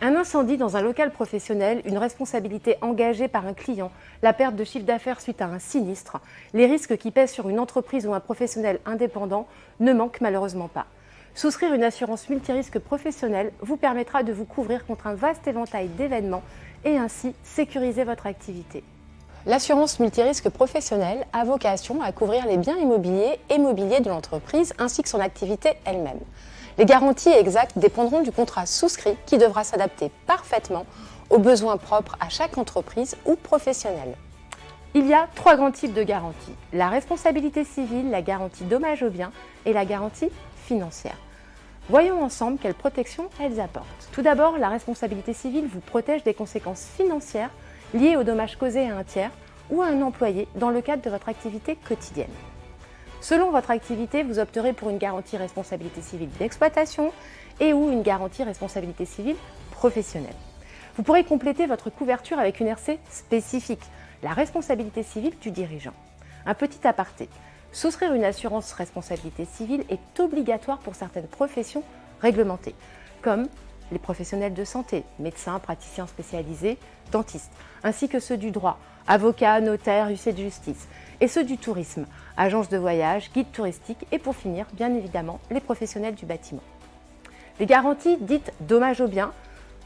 Un incendie dans un local professionnel, une responsabilité engagée par un client, la perte de chiffre d'affaires suite à un sinistre, les risques qui pèsent sur une entreprise ou un professionnel indépendant ne manquent malheureusement pas. Souscrire une assurance multirisque professionnelle vous permettra de vous couvrir contre un vaste éventail d'événements et ainsi sécuriser votre activité. L'assurance multirisque professionnelle a vocation à couvrir les biens immobiliers et mobiliers de l'entreprise ainsi que son activité elle-même. Les garanties exactes dépendront du contrat souscrit qui devra s'adapter parfaitement aux besoins propres à chaque entreprise ou professionnel. Il y a 3 grands types de garanties: la responsabilité civile, la garantie dommage aux biens et la garantie financière. Voyons ensemble quelles protections elles apportent. Tout d'abord, la responsabilité civile vous protège des conséquences financières liées aux dommages causés à un tiers ou à un employé dans le cadre de votre activité quotidienne. Selon votre activité, vous opterez pour une garantie responsabilité civile d'exploitation et ou une garantie responsabilité civile professionnelle. Vous pourrez compléter votre couverture avec une RC spécifique, la responsabilité civile du dirigeant. Un petit aparté, souscrire une assurance responsabilité civile est obligatoire pour certaines professions réglementées, comme les professionnels de santé, médecins, praticiens spécialisés, dentistes, ainsi que ceux du droit, avocats, notaires, huissiers de justice, et ceux du tourisme, agences de voyage, guides touristiques et pour finir, bien évidemment, les professionnels du bâtiment. Les garanties dites dommages aux biens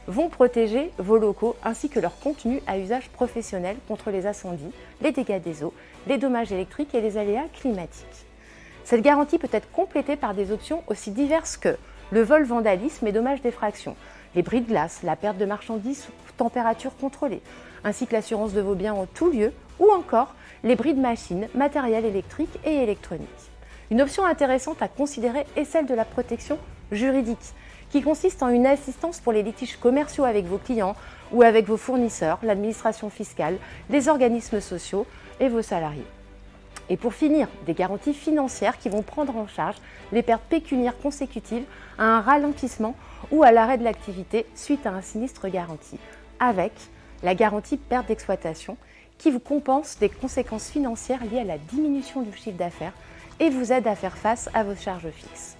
vont protéger vos locaux ainsi que leur contenu à usage professionnel contre les incendies, les dégâts des eaux, les dommages électriques et les aléas climatiques. Cette garantie peut être complétée par des options aussi diverses que le vol, vandalisme et dommages d'effraction, les bris de glace, la perte de marchandises sous température contrôlée, ainsi que l'assurance de vos biens en tout lieu, ou encore les bris de machines, matériel électrique et électronique. Une option intéressante à considérer est celle de la protection juridique, qui consiste en une assistance pour les litiges commerciaux avec vos clients ou avec vos fournisseurs, l'administration fiscale, les organismes sociaux et vos salariés. Et pour finir, des garanties financières qui vont prendre en charge les pertes pécuniaires consécutives à un ralentissement ou à l'arrêt de l'activité suite à un sinistre garanti, avec la garantie perte d'exploitation qui vous compense des conséquences financières liées à la diminution du chiffre d'affaires et vous aide à faire face à vos charges fixes.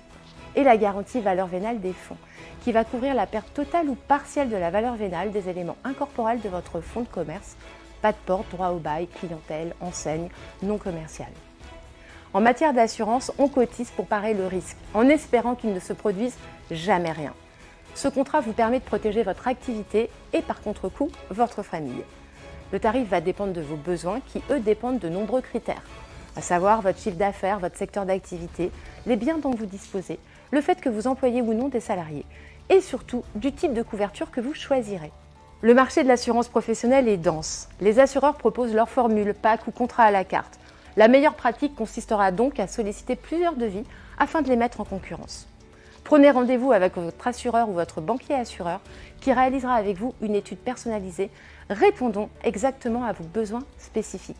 Et la garantie valeur vénale des fonds, qui va couvrir la perte totale ou partielle de la valeur vénale des éléments incorporels de votre fonds de commerce, pas de porte, droit au bail, clientèle, enseigne, non commerciale. En matière d'assurance, on cotise pour parer le risque, en espérant qu'il ne se produise jamais rien. Ce contrat vous permet de protéger votre activité et par contre-coup, votre famille. Le tarif va dépendre de vos besoins qui, eux, dépendent de nombreux critères, à savoir votre chiffre d'affaires, votre secteur d'activité, les biens dont vous disposez, le fait que vous employez ou non des salariés et surtout du type de couverture que vous choisirez. Le marché de l'assurance professionnelle est dense. Les assureurs proposent leurs formules, packs ou contrats à la carte. La meilleure pratique consistera donc à solliciter plusieurs devis afin de les mettre en concurrence. Prenez rendez-vous avec votre assureur ou votre banquier assureur qui réalisera avec vous une étude personnalisée répondant exactement à vos besoins spécifiques.